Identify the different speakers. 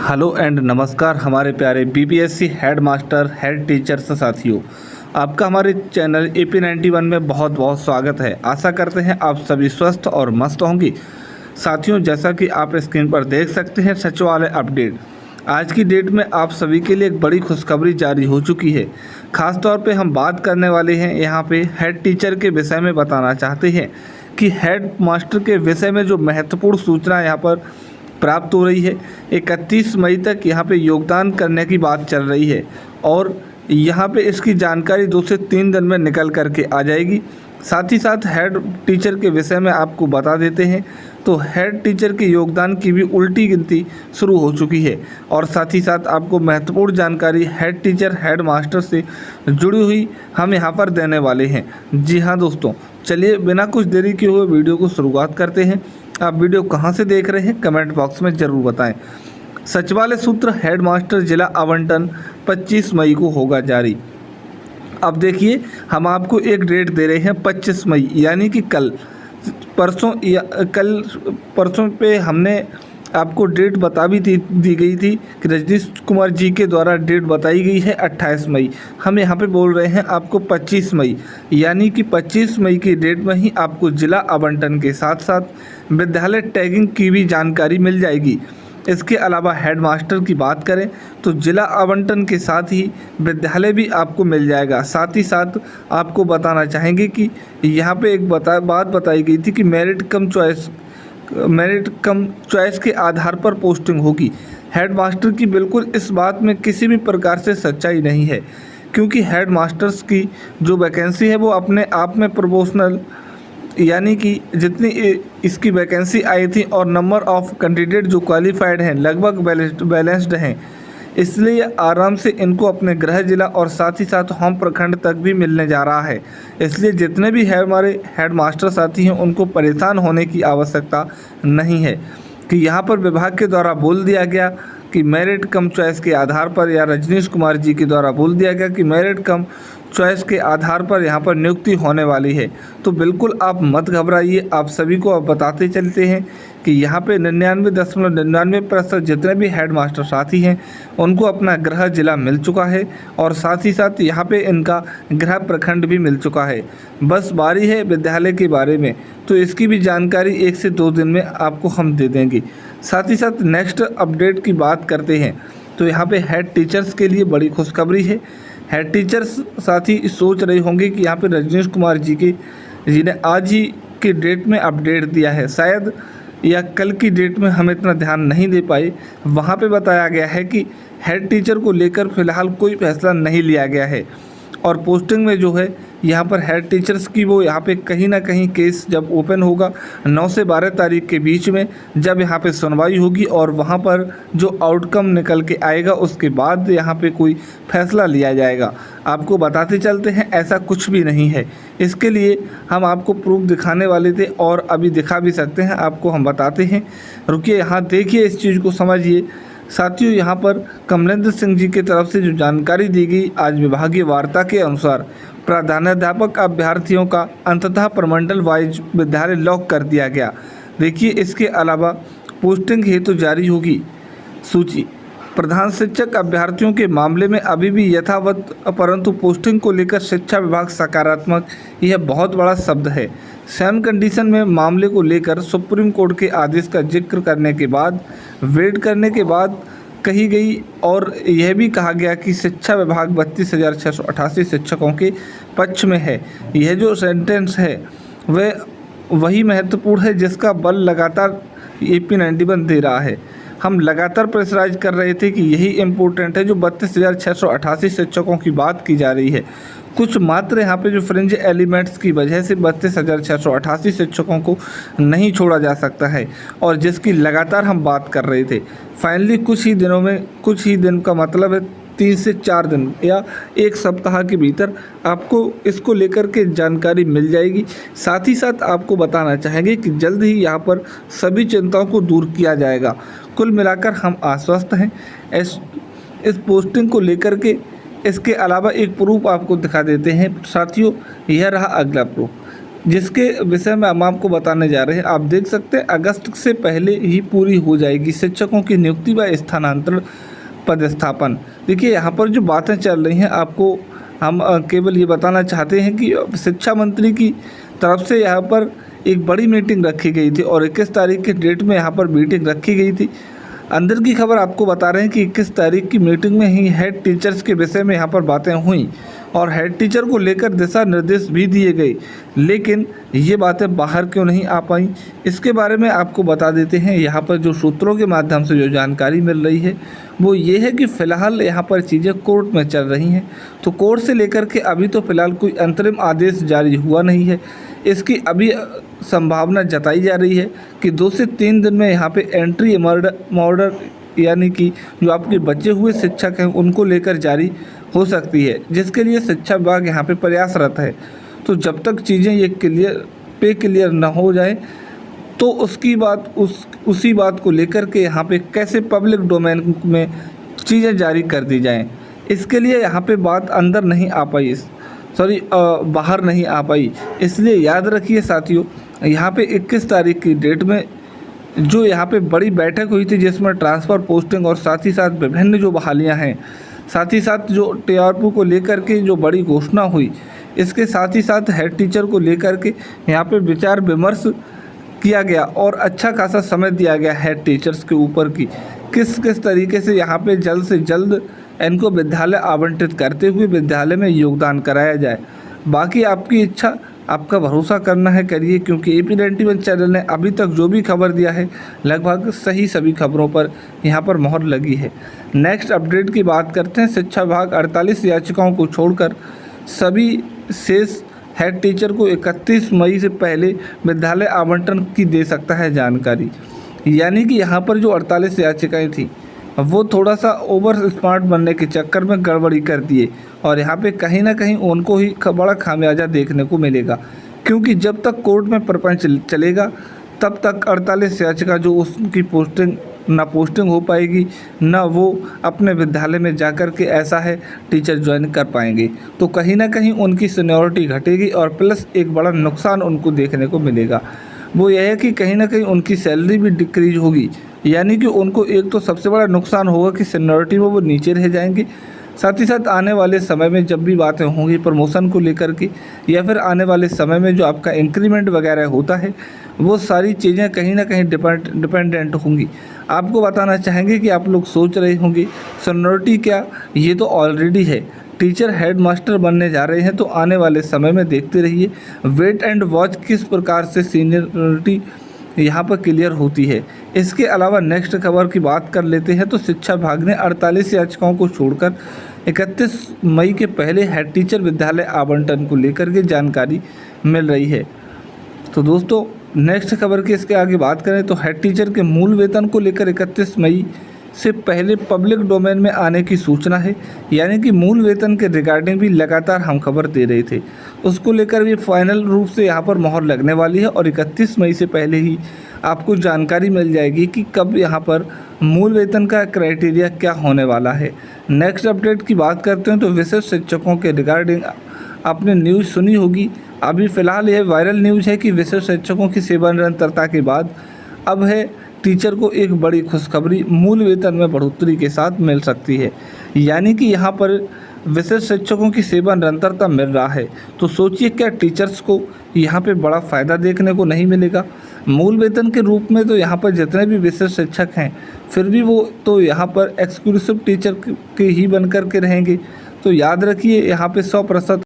Speaker 1: Hello and नमस्कार हमारे प्यारे BPSC head master head teachers साथियों, आपका हमारे चैनल AP91 में बहुत बहुत स्वागत है। आशा करते हैं आप सभी स्वस्थ और मस्त होंगी। साथियों, जैसा कि आप स्क्रीन पर देख सकते हैं सचिवालय अपडेट। आज की डेट में आप सभी के लिए एक बड़ी खुशखबरी जारी हो चुकी है। ख़ास तौर पे हम बात करने वाले हैं यहाँ पे हेड टीचर के विषय में। बताना चाहते हैं कि हेड मास्टर के विषय में जो महत्वपूर्ण सूचना यहाँ पर प्राप्त हो रही है, 31 मई तक यहाँ पे योगदान करने की बात चल रही है और यहाँ पे इसकी जानकारी 2 से 3 दिन में निकल करके आ जाएगी। साथ ही साथ हेड टीचर के विषय में आपको बता देते हैं तो हेड टीचर के योगदान की भी उल्टी गिनती शुरू हो चुकी है और साथ ही साथ आपको महत्वपूर्ण जानकारी हेड टीचर हेड मास्टर से जुड़ी हुई हम यहाँ पर देने वाले हैं। जी हाँ दोस्तों, चलिए बिना कुछ देरी किए हुए वीडियो को शुरुआत करते हैं। आप वीडियो कहां से देख रहे हैं कमेंट बॉक्स में ज़रूर बताएं। सचिवालय सूत्र हेड मास्टर जिला आवंटन 25 मई को होगा जारी। अब देखिए, हम आपको एक डेट दे रहे हैं 25 मई, यानी कि कल परसों पे हमने आपको डेट बता भी दी गई थी कि रजनीश कुमार जी के द्वारा डेट बताई गई है 28 मई। हम यहाँ पे बोल रहे हैं आपको 25 मई, यानी कि 25 मई की डेट में ही आपको जिला आवंटन के साथ साथ विद्यालय टैगिंग की भी जानकारी मिल जाएगी। इसके अलावा हेड मास्टर की बात करें तो जिला आवंटन के साथ ही विद्यालय भी आपको मिल जाएगा। साथ ही साथ आपको बताना चाहेंगे कि यहाँ पे एक बात बताई गई थी कि मेरिट कम चॉइस के आधार पर पोस्टिंग होगी। हेड मास्टर की बिल्कुल इस बात में किसी भी प्रकार से सच्चाई नहीं है, क्योंकि हेड मास्टर्स की जो वैकेंसी है वो अपने आप में प्रोपोर्शनल, यानी कि जितनी इसकी वैकेंसी आई थी और नंबर ऑफ कैंडिडेट जो क्वालिफाइड हैं लगभग बैलेंस्ड हैं, इसलिए आराम से इनको अपने गृह जिला और साथ ही साथ होम प्रखंड तक भी मिलने जा रहा है। इसलिए जितने भी हमारे हेड मास्टर साथी हैं उनको परेशान होने की आवश्यकता नहीं है कि यहाँ पर विभाग के द्वारा बोल दिया गया कि मेरिट कम चॉइस के आधार पर, या रजनीश कुमार जी के द्वारा बोल दिया गया कि मेरिट कम चॉइस के आधार पर यहाँ पर नियुक्ति होने वाली है। तो बिल्कुल आप मत घबराइए। आप सभी को अब बताते चलते हैं कि यहाँ पे 99.99% जितने भी हेड मास्टर साथी हैं उनको अपना गृह जिला मिल चुका है और साथ ही साथ यहाँ पे इनका गृह प्रखंड भी मिल चुका है। बस बारी है विद्यालय के बारे में, तो इसकी भी जानकारी 1 से 2 दिन में आपको हम दे देंगे। साथ ही साथ नेक्स्ट अपडेट की बात करते हैं तो यहाँ पे हेड टीचर्स के लिए बड़ी खुशखबरी है। हेड टीचर्स साथी सोच रहे होंगे कि यहाँ पे रजनीश कुमार जी ने आज ही की डेट में अपडेट दिया है, शायद या कल की डेट में हम इतना ध्यान नहीं दे पाए। वहाँ पे बताया गया है कि हेड टीचर को लेकर फ़िलहाल कोई फैसला नहीं लिया गया है और पोस्टिंग में जो है यहाँ पर हेड टीचर्स की वो यहाँ पे कहीं ना कहीं केस जब ओपन होगा 9 से 12 तारीख के बीच में, जब यहाँ पे सुनवाई होगी और वहाँ पर जो आउटकम निकल के आएगा उसके बाद यहाँ पे कोई फैसला लिया जाएगा। आपको बताते चलते हैं ऐसा कुछ भी नहीं है। इसके लिए हम आपको प्रूफ दिखाने वाले थे और अभी दिखा भी सकते हैं, आपको हम बताते हैं। रुकिए, यहाँ देखिए, इस चीज़ को समझिए। साथियों, यहाँ पर कमलेंद्र सिंह जी की तरफ से जो जानकारी दी गई आज विभागीय वार्ता के अनुसार, प्रधानाध्यापक अभ्यर्थियों का अंततः प्रमंडल वाइज विद्यालय लॉक कर दिया गया। देखिए, इसके अलावा पोस्टिंग हेतु जारी होगी सूची। प्रधान शिक्षक अभ्यर्थियों के मामले में अभी भी यथावत, परंतु पोस्टिंग को लेकर शिक्षा विभाग सकारात्मक, यह बहुत बड़ा शब्द है। सेम कंडीशन में मामले को लेकर सुप्रीम कोर्ट के आदेश का जिक्र करने के बाद, वेट करने के बाद कही गई और यह भी कहा गया कि शिक्षा विभाग 32,688 शिक्षकों के पक्ष में है। यह जो सेंटेंस है वह वही महत्वपूर्ण है जिसका बल लगातार AP91 दे रहा है। हम लगातार प्रेशराइज कर रहे थे कि यही इम्पोर्टेंट है। जो 32,688 शिक्षकों की बात की जा रही है, कुछ मात्र यहाँ पे जो फ्रिंज एलिमेंट्स की वजह से 32,688 शिक्षकों को नहीं छोड़ा जा सकता है और जिसकी लगातार हम बात कर रहे थे। फाइनली कुछ ही दिनों में, कुछ ही दिन का मतलब है 3 से 4 दिन या 1 सप्ताह के भीतर आपको इसको लेकर के जानकारी मिल जाएगी। साथ ही साथ आपको बताना चाहेंगे कि जल्द ही यहाँ पर सभी चिंताओं को दूर किया जाएगा। कुल मिलाकर हम आश्वस्त हैं इस पोस्टिंग को लेकर के। इसके अलावा एक प्रूफ आपको दिखा देते हैं साथियों, यह रहा अगला प्रूफ। जिसके विषय में हम आपको बताने जा रहे हैं। आप देख सकते हैं अगस्त से पहले ही पूरी हो जाएगी शिक्षकों की नियुक्ति व स्थानांतरण पदस्थापन। देखिए यहाँ पर जो बातें चल रही हैं आपको हम केवल ये बताना चाहते हैं कि शिक्षा मंत्री की तरफ से यहाँ पर एक बड़ी मीटिंग रखी गई थी और 21 तारीख के डेट में यहाँ पर मीटिंग रखी गई थी। अंदर की खबर आपको बता रहे हैं कि 21 तारीख की मीटिंग में ही हेड टीचर्स के विषय में यहाँ पर बातें हुई और हेड टीचर को लेकर दिशा निर्देश भी दिए गए, लेकिन ये बातें बाहर क्यों नहीं आ पाई, इसके बारे में आपको बता देते हैं। यहाँ पर जो सूत्रों के माध्यम से जो जानकारी मिल रही है वो ये है कि फ़िलहाल यहाँ पर चीज़ें कोर्ट में चल रही हैं। तो कोर्ट से लेकर के अभी तो फ़िलहाल कोई अंतरिम आदेश जारी हुआ नहीं है। इसकी अभी संभावना जताई जा रही है कि 2 से 3 दिन में यहाँ पे एंट्री ऑर्डर यानी कि जो आपके बचे हुए शिक्षक हैं उनको लेकर जारी हो सकती है, जिसके लिए शिक्षा विभाग यहाँ पे प्रयासरत है। तो जब तक चीज़ें ये क्लियर ना हो जाए तो उसी बात को लेकर के यहाँ पे कैसे पब्लिक डोमेन में चीज़ें जारी कर दी जाएं, इसके लिए यहाँ पे बात अंदर नहीं आ पाई, बाहर नहीं आ पाई। इसलिए याद रखिए साथियों, यहाँ पे 21 तारीख की डेट में जो यहाँ पे बड़ी बैठक हुई थी जिसमें ट्रांसफ़र पोस्टिंग और साथ ही साथ विभिन्न जो बहालियाँ हैं, साथ ही साथ जो टीआरपी को लेकर के जो बड़ी घोषणा हुई, इसके साथ ही साथ हेड टीचर को लेकर के यहाँ पे विचार विमर्श किया गया और अच्छा खासा समय दिया गया हेड टीचर्स के ऊपर की किस तरीके से यहाँ पे जल्द से जल्द इनको विद्यालय आवंटित करते हुए विद्यालय में योगदान कराया जाए। बाकी आपकी इच्छा, आपका भरोसा करना है करिए, क्योंकि AP91 चैनल ने अभी तक जो भी खबर दिया है लगभग सही सभी खबरों पर यहाँ पर मोहर लगी है। नेक्स्ट अपडेट की बात करते हैं। शिक्षा विभाग 48 याचिकाओं को छोड़कर सभी शेष हेड टीचर को 31 मई से पहले विद्यालय आवंटन की दे सकता है जानकारी। यानी कि यहाँ पर जो 48 याचिकाएँ थी वो थोड़ा सा ओवर स्मार्ट बनने के चक्कर में गड़बड़ी कर दिए और यहाँ पे कहीं ना कहीं उनको ही बड़ा खामियाजा देखने को मिलेगा, क्योंकि जब तक कोर्ट में प्रपंच चलेगा तब तक 48 याचिका जो उसकी पोस्टिंग हो पाएगी ना वो अपने विद्यालय में जाकर के ऐसा है टीचर ज्वाइन कर पाएंगे। तो कहीं ना कहीं उनकी सीनियरिटी घटेगी और प्लस एक बड़ा नुकसान उनको देखने को मिलेगा, वो यह है कि कहीं ना कहीं उनकी सैलरी भी डिक्रीज होगी। यानी कि उनको एक तो सबसे बड़ा नुकसान होगा कि सीनियरिटी में वो नीचे रह जाएंगे। साथ ही साथ आने वाले समय में जब भी बातें होंगी प्रमोशन को लेकर के या फिर आने वाले समय में जो आपका इंक्रीमेंट वगैरह होता है वो सारी चीज़ें कहीं ना कहीं डिपेंडेंट होंगी। आपको बताना चाहेंगे कि आप लोग सोच रहे होंगे सीनियरिटी क्या, ये तो ऑलरेडी है, टीचर हेड मास्टर बनने जा रहे हैं, तो आने वाले समय में देखते रहिए वेट एंड वॉच किस प्रकार से सीनियरिटी यहाँ पर क्लियर होती है। इसके अलावा नेक्स्ट खबर की बात कर लेते हैं तो शिक्षा विभाग ने 48 याचिकाओं को छोड़कर 31 मई के पहले हेड टीचर विद्यालय आवंटन को लेकर के जानकारी मिल रही है। तो दोस्तों नेक्स्ट खबर की इसके आगे बात करें तो हेड टीचर के मूल वेतन को लेकर 31 मई से पहले पब्लिक डोमेन में आने की सूचना है। यानी कि मूल वेतन के रिगार्डिंग भी लगातार हम खबर दे रहे थे, उसको लेकर भी फाइनल रूप से यहाँ पर मोहर लगने वाली है और 31 मई से पहले ही आपको जानकारी मिल जाएगी कि कब यहाँ पर मूल वेतन का क्राइटेरिया क्या होने वाला है। नेक्स्ट अपडेट की बात करते हैं तो विशिष्ट शिक्षकों के रिगार्डिंग आपने न्यूज़ सुनी होगी। अभी फ़िलहाल यह वायरल न्यूज़ है कि विशिष्ट शिक्षकों की सेवा निरंतरता के बाद अब है टीचर को एक बड़ी खुशखबरी मूल वेतन में बढ़ोतरी के साथ मिल सकती है। यानी कि यहाँ पर विशिष्ट शिक्षकों की सेवा निरंतरता मिल रहा है, तो सोचिए क्या टीचर्स को यहाँ पे बड़ा फ़ायदा देखने को नहीं मिलेगा। मूल वेतन के रूप में तो यहाँ पर जितने भी विशिष्ट शिक्षक हैं फिर भी वो तो यहाँ पर एक्सक्लूसिव टीचर के ही बन कर के रहेंगे। तो याद रखिए यहाँ पे 100%